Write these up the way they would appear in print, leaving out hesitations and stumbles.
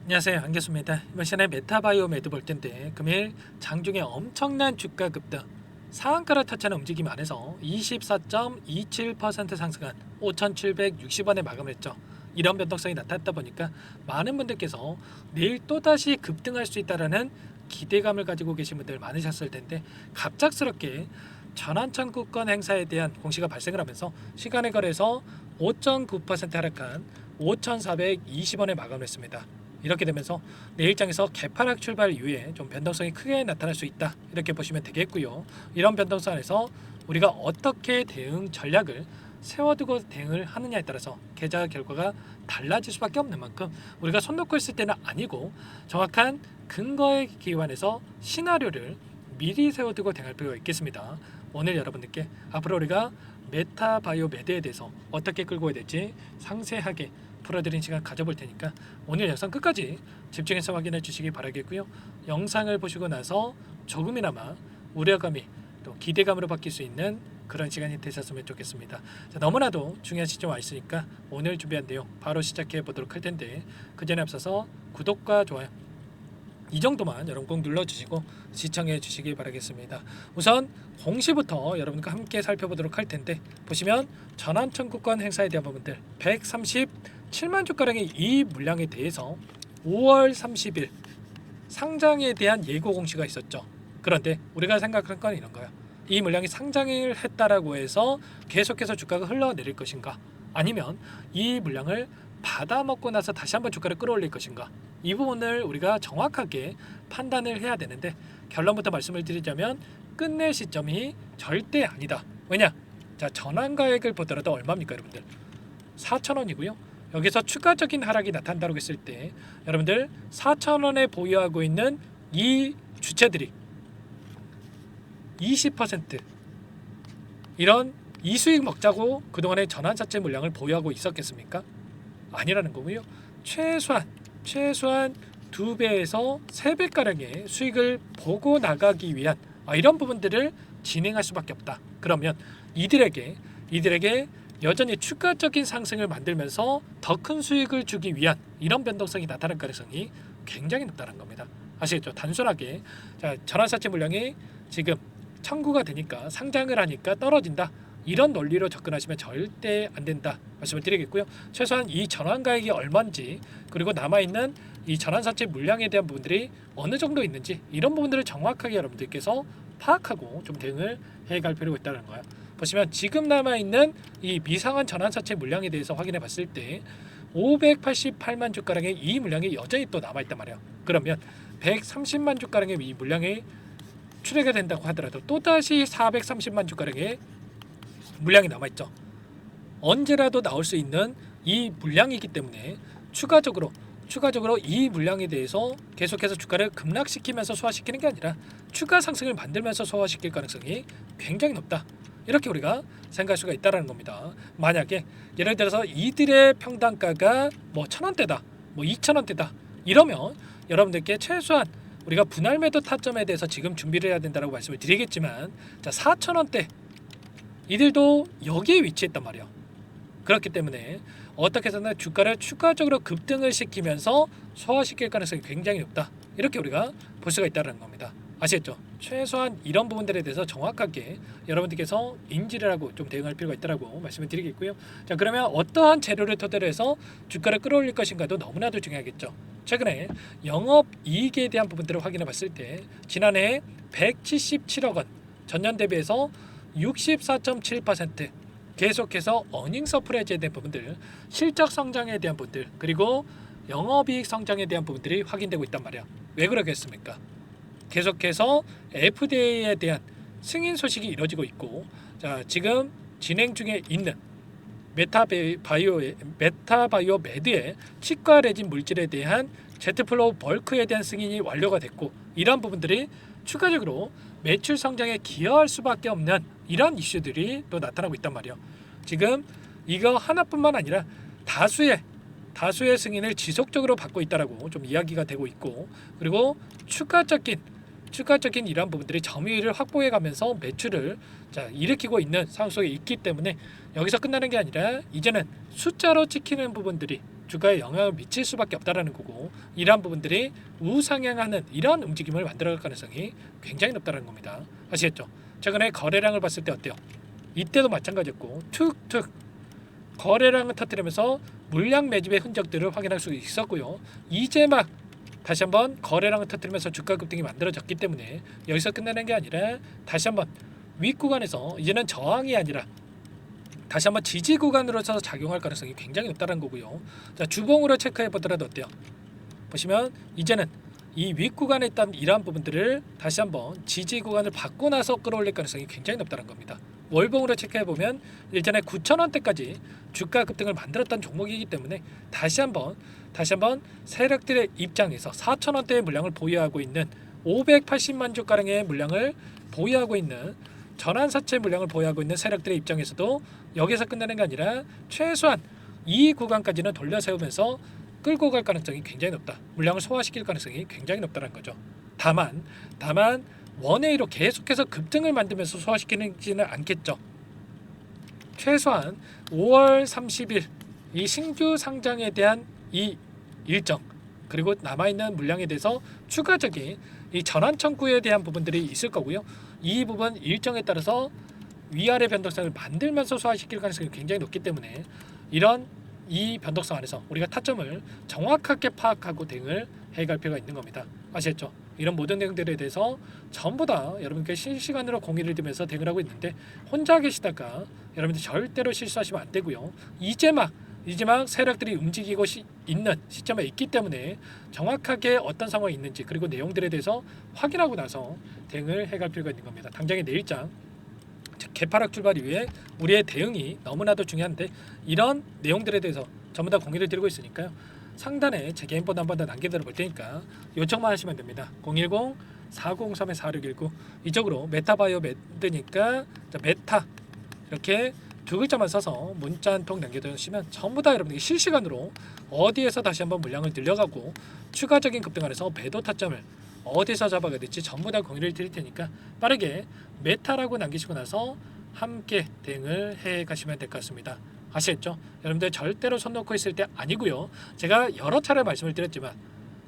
안녕하세요, 안교수입니다. 이번 시간에 메타바이오메드 볼 텐데 금일 장중에 엄청난 주가 급등, 상한가를 터치하는 움직임 안에서 24.27% 상승한 5,760원에 마감했죠. 이런 변동성이 나타났다 보니까 많은 분들께서 내일 또다시 급등할 수 있다라는 기대감을 가지고 계신 분들 많으셨을 텐데, 갑작스럽게 전환청구권 행사에 대한 공시가 발생을 하면서 시간의 거래에서 5.9% 하락한 5,420원에 마감했습니다. 이렇게 되면서 내일장에서 개파락 출발 이후에 좀 변동성이 크게 나타날 수 있다, 이렇게 보시면 되겠고요. 이런 변동성 안에서 우리가 어떻게 대응 전략을 세워두고 대응을 하느냐에 따라서 계좌 결과가 달라질 수밖에 없는 만큼, 우리가 손 놓고 있을 때는 아니고 정확한 근거에 기반해서 시나리오를 미리 세워두고 대응할 필요가 있겠습니다. 오늘 여러분들께 앞으로 우리가 메타바이오메드에 대해서 어떻게 끌고 가야 될지 상세하게 풀어드린 시간 가져볼 테니까 오늘 영상 끝까지 집중해서 확인해 주시기 바라겠고요. 영상을 보시고 나서 조금이나마 우려감이 또 기대감으로 바뀔 수 있는 그런 시간이 되셨으면 좋겠습니다. 자, 너무나도 중요한 시점 와 있으니까 오늘 준비한 내용 바로 시작해 보도록 할 텐데, 그 전에 앞서서 구독과 좋아요 이 정도만 여러분 꼭 눌러주시고 시청해 주시기 바라겠습니다. 우선 공시부터 여러분과 함께 살펴보도록 할 텐데, 보시면 전환청구권 행사에 대한 부분들 137만 주가량의 이 물량에 대해서 5월 30일 상장에 대한 예고 공시가 있었죠. 그런데 우리가 생각할 건 이런 거야. 이 물량이 상장을 했다라고 해서 계속해서 주가가 흘러내릴 것인가, 아니면 이 물량을 받아먹고 나서 다시 한번 주가를 끌어올릴 것인가, 이 부분을 우리가 정확하게 판단을 해야 되는데, 결론부터 말씀을 드리자면 끝낼 시점이 절대 아니다. 왜냐? 자, 전환가액을 보더라도 얼마입니까 여러분들? 4,000원이고요. 여기서 추가적인 하락이 나타난다고 했을 때 여러분들 4,000원에 보유하고 있는 이 주체들이 20% 이런 이수익 먹자고 그동안의 전환사채 물량을 보유하고 있었겠습니까? 아니라는 거고요. 최소한 2배에서 3배가량의 수익을 보고 나가기 위한 이런 부분들을 진행할 수밖에 없다. 그러면 이들에게 여전히 추가적인 상승을 만들면서 더 큰 수익을 주기 위한 이런 변동성이 나타날 가능성이 굉장히 높다는 겁니다. 아시겠죠? 단순하게 전환사채 물량이 지금 청구가 되니까, 상장을 하니까 떨어진다, 이런 논리로 접근하시면 절대 안 된다 말씀을 드리겠고요. 최소한 이 전환가액이 얼마인지, 그리고 남아있는 이 전환사채 물량에 대한 부분들이 어느 정도 있는지, 이런 부분들을 정확하게 여러분들께서 파악하고 좀 대응을 해갈 필요가 있다는 거예요. 보시면 지금 남아있는 이 미상한 전환사채 물량에 대해서 확인해 봤을 때 588만 주가량의 이 물량이 여전히 또 남아있단 말이에요. 그러면 130만 주가량의 이 물량이 출회가 된다고 하더라도 또다시 430만 주가량의 물량이 남아있죠. 언제라도 나올 수 있는 이 물량이기 때문에 추가적으로 이 물량에 대해서 계속해서 주가를 급락시키면서 소화시키는 게 아니라 추가 상승을 만들면서 소화시킬 가능성이 굉장히 높다, 이렇게 우리가 생각할 수가 있다는 겁니다. 만약에 예를 들어서 이들의 평단가가 뭐 1,000원대다, 뭐 2,000원대다 이러면 여러분들께 최소한 우리가 분할 매도 타점에 대해서 지금 준비를 해야 된다고 말씀을 드리겠지만, 자, 4,000원대 이들도 여기에 위치했단 말이에요. 그렇기 때문에 어떻게 해서는 주가를 추가적으로 급등을 시키면서 소화시킬 가능성이 굉장히 높다, 이렇게 우리가 볼 수가 있다는 겁니다. 아시겠죠? 최소한 이런 부분들에 대해서 정확하게 여러분들께서 인지를 하고 좀 대응할 필요가 있다고 말씀을 드리겠고요. 자, 그러면 어떠한 재료를 토대로 해서 주가를 끌어올릴 것인가도 너무나도 중요하겠죠. 최근에 영업이익에 대한 부분들을 확인해 봤을 때 지난해 177억 원, 전년 대비해서 64.7%, 계속해서 어닝 서프라이즈에 대한 부분들, 실적 성장에 대한 부분들, 그리고 영업이익 성장에 대한 부분들이 확인되고 있단 말이야. 왜 그러겠습니까? 계속해서 FDA에 대한 승인 소식이 이뤄지고 있고, 자, 지금 진행 중에 있는 메타바이오메드의 치과 레진 물질에 대한 제트플로우 벌크에 대한 승인이 완료가 됐고, 이러한 부분들이 추가적으로 매출 성장에 기여할 수밖에 없는 이런 이슈들이 또 나타나고 있단 말이에요. 지금 이거 하나뿐만 아니라 다수의 승인을 지속적으로 받고 있다라고 좀 이야기가 되고 있고, 그리고 추가적인 이러한 부분들이 점유율을 확보해가면서 매출을 일으키고 있는 상황 속에 있기 때문에 여기서 끝나는 게 아니라 이제는 숫자로 찍히는 부분들이 주가에 영향을 미칠 수밖에 없다라는 거고, 이러한 부분들이 우상향하는 이런 움직임을 만들어갈 가능성이 굉장히 높다는 겁니다. 아시겠죠? 최근에 거래량을 봤을 때 어때요? 이때도 마찬가지였고 툭툭 거래량을 터뜨리면서 물량 매집의 흔적들을 확인할 수 있었고요. 이제 막 다시 한번 거래량을 터뜨리면서 주가 급등이 만들어졌기 때문에 여기서 끝나는 게 아니라 다시 한번 윗구간에서 이제는 저항이 아니라 다시 한번 지지 구간으로서 작용할 가능성이 굉장히 높다는 거고요. 자, 주봉으로 체크해 보더라도 어때요? 보시면 이제는 이 윗구간에 있던 이러한 부분들을 다시 한번 지지 구간을 받고 나서 끌어올릴 가능성이 굉장히 높다는 겁니다. 월봉으로 체크해 보면 일전에 9,000원대까지 주가 급등을 만들었던 종목이기 때문에 다시 한번 세력들의 입장에서 4,000원대의 물량을 보유하고 있는 580만 주 가량의 물량을 보유하고 있는 전환사채 물량을 보유하고 있는 세력들의 입장에서도 여기서 끝나는 게 아니라 최소한 이 구간까지는 돌려 세우면서 끌고 갈 가능성이 굉장히 높다. 물량을 소화시킬 가능성이 굉장히 높다는 거죠. 다만 원웨이로 계속해서 급등을 만들면서 소화시키지는 않겠죠. 최소한 5월 30일 이 신규 상장에 대한 이 일정, 그리고 남아있는 물량에 대해서 추가적인 이 전환 청구에 대한 부분들이 있을 거고요. 이 부분 일정에 따라서 위아래 변동성을 만들면서 소화시킬 가능성이 굉장히 높기 때문에 이런 이 변동성 안에서 우리가 타점을 정확하게 파악하고 대응을 해갈 필요가 있는 겁니다. 아시겠죠? 이런 모든 내용들에 대해서 전부 다 여러분께 실시간으로 공유를 드리면서 대응을 하고 있는데, 혼자 계시다가 여러분들 절대로 실수하시면 안 되고요. 이제 막 세력들이 움직이고 있는 시점에 있기 때문에 정확하게 어떤 상황이 있는지, 그리고 내용들에 대해서 확인하고 나서 대응을 해갈 필요가 있는 겁니다. 당장의 내일장 개파락 출발 이후에 우리의 대응이 너무나도 중요한데, 이런 내용들에 대해서 전부 다 공유를 드리고 있으니까요. 상단에 제 개인 번호 한번 더 남겨드려 볼 테니까 요청만 하시면 됩니다. 010-4903-4619 이쪽으로 메타바이오 매드니까 메타 이렇게 두 글자만 써서 문자 한 통 남겨주시면 전부 다 여러분들이 실시간으로 어디에서 다시 한번 물량을 늘려가고 추가적인 급등 안에서 배도 타점을 어디서 잡아가야 될지 전부 다 공유를 드릴 테니까 빠르게 메타라고 남기시고 나서 함께 대응을 해 가시면 될 것 같습니다. 아시겠죠? 여러분들 절대로 손 놓고 있을 때 아니고요. 제가 여러 차례 말씀을 드렸지만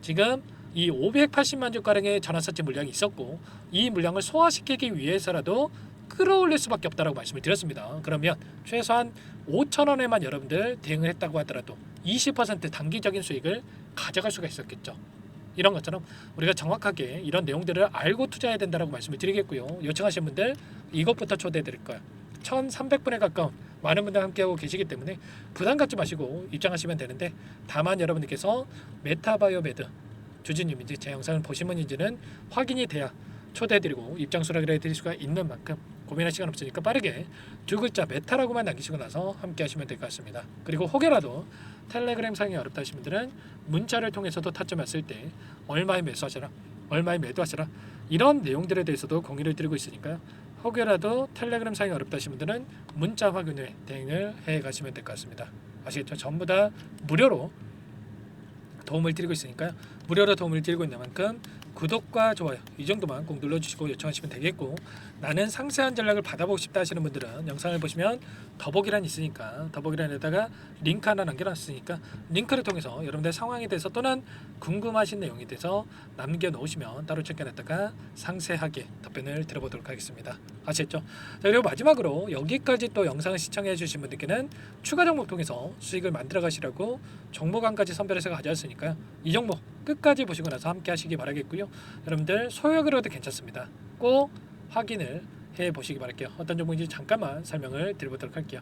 지금 이 580만 주가량의 전환사채 물량이 있었고, 이 물량을 소화시키기 위해서라도 끌어올릴 수밖에 없다라고 말씀을 드렸습니다. 그러면 최소한 5,000원에만 여러분들 대응을 했다고 하더라도 20% 단기적인 수익을 가져갈 수가 있었겠죠. 이런 것처럼 우리가 정확하게 이런 내용들을 알고 투자해야 된다라고 말씀을 드리겠고요. 요청하신 분들 이것부터 초대해 드릴 거예요. 1,300분에 가까운 많은 분들 함께하고 계시기 때문에 부담 갖지 마시고 입장하시면 되는데, 다만 여러분들께서 메타바이오 매드 주주님인지 제 영상을 보신 분인지는 확인이 돼야 초대해드리고 입장 수락을 해드릴 수가 있는 만큼 고민할 시간 없으니까 빠르게 두 글자 메타라고만 남기시고 나서 함께 하시면 될 것 같습니다. 그리고 혹여라도 텔레그램 사용이 어렵다 하신 분들은 문자를 통해서도 타점 왔을 때 얼마에 매수하시라, 얼마에 매도하시라, 이런 내용들에 대해서도 공유를 드리고 있으니까요. 혹여라도 텔레그램 사용이 어렵다 하신 분들은 문자 확인 후에 대응을 해 가시면 될 것 같습니다. 아시겠죠? 전부 다 무료로 도움을 드리고 있으니까요. 무료로 도움을 드리고 있는 만큼 구독과 좋아요 이 정도만 꼭 눌러주시고 요청하시면 되겠고, 나는 상세한 전략을 받아보고 싶다 하시는 분들은 영상을 보시면 더보기란 있으니까 더보기란에다가 링크 하나 남겨놨으니까 링크를 통해서 여러분들 상황에 대해서 또는 궁금하신 내용에 대해서 남겨놓으시면 따로 챙겨놨다가 상세하게 답변을 드려보도록 하겠습니다. 아시겠죠? 자, 그리고 마지막으로 여기까지 또 영상을 시청해 주신 분들께는 추가 종목 통해서 수익을 만들어 가시라고 종목 한 가지 선별해서 가져왔으니까요. 이 종목 끝까지 보시고 나서 함께 하시기 바라겠고요. 여러분들 소액으로도 괜찮습니다. 꼭 확인을 해 보시기 바랄게요. 어떤 종목인지 잠깐만 설명을 드려보도록 할게요.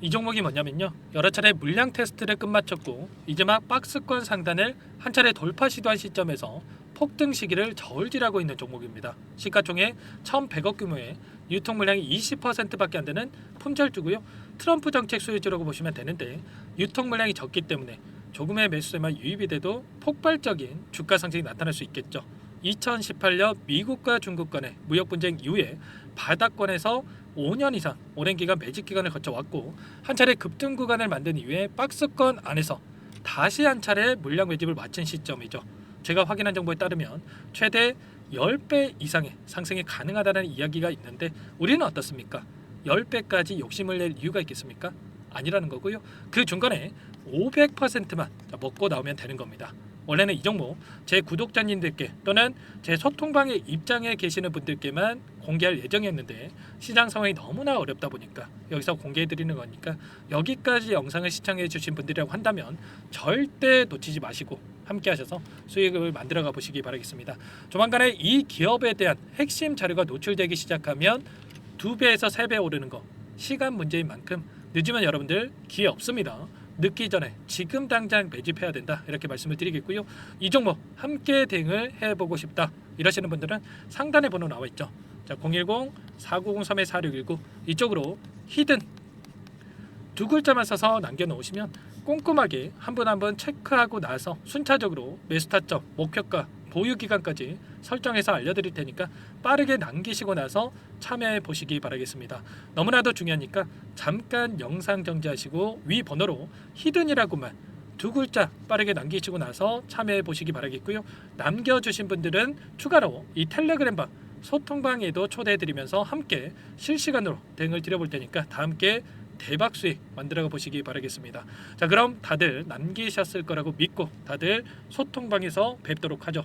이 종목이 뭐냐면요, 여러 차례 물량 테스트를 끝마쳤고 이제 막 박스권 상단을 한 차례 돌파 시도한 시점에서 폭등 시기를 저울질하고 있는 종목입니다. 시가총액 1,100억 규모의 유통 물량이 20%밖에 안 되는 품절주고요. 트럼프 정책 수혜주라고 보시면 되는데, 유통 물량이 적기 때문에 조금의 매수세만 유입이 돼도 폭발적인 주가 상승이 나타날 수 있겠죠. 2018년 미국과 중국 간의 무역 분쟁 이후에 바닥권에서 5년 이상 오랜 기간 매집 기간을 거쳐왔고, 한 차례 급등 구간을 만든 이후에 박스권 안에서 다시 한 차례 물량 매집을 마친 시점이죠. 제가 확인한 정보에 따르면 최대 10배 이상의 상승이 가능하다는 이야기가 있는데, 우리는 어떻습니까? 10배까지 욕심을 낼 이유가 있겠습니까? 아니라는 거고요. 그 중간에 500%만 먹고 나오면 되는 겁니다. 원래는 이 종목 제 구독자님들께 또는 제 소통방에 입장해 계시는 분들께만 공개할 예정이었는데 시장 상황이 너무나 어렵다 보니까 여기서 공개해 드리는 거니까 여기까지 영상을 시청해 주신 분들이라고 한다면 절대 놓치지 마시고 함께 하셔서 수익을 만들어 가 보시기 바라겠습니다. 조만간에 이 기업에 대한 핵심 자료가 노출되기 시작하면 2배에서 3배 오르는 거 시간 문제인 만큼 늦으면 여러분들 기회 없습니다. 늦기 전에 지금 당장 매집해야 된다 이렇게 말씀을 드리겠고요. 이 종목 함께 대응을 해보고 싶다 이러시는 분들은 상단에 번호 나와 있죠. 자, 010-4903-4619 이쪽으로 히든 두 글자만 써서 남겨놓으시면 꼼꼼하게 한 분 한 분 체크하고 나서 순차적으로 매수 타점, 목표가, 보유 기간까지 설정해서 알려드릴 테니까 빠르게 남기시고 나서 참여해 보시기 바라겠습니다. 너무나도 중요하니까 잠깐 영상 정지하시고 위 번호로 히든이라고만 두 글자 빠르게 남기시고 나서 참여해 보시기 바라겠고요. 남겨주신 분들은 추가로 이 텔레그램방 소통방에도 초대해드리면서 함께 실시간으로 대응을 드려볼 테니까 다 함께 대박 수익 만들어 보시기 바라겠습니다. 자, 그럼 다들 남기셨을 거라고 믿고 다들 소통방에서 뵙도록 하죠.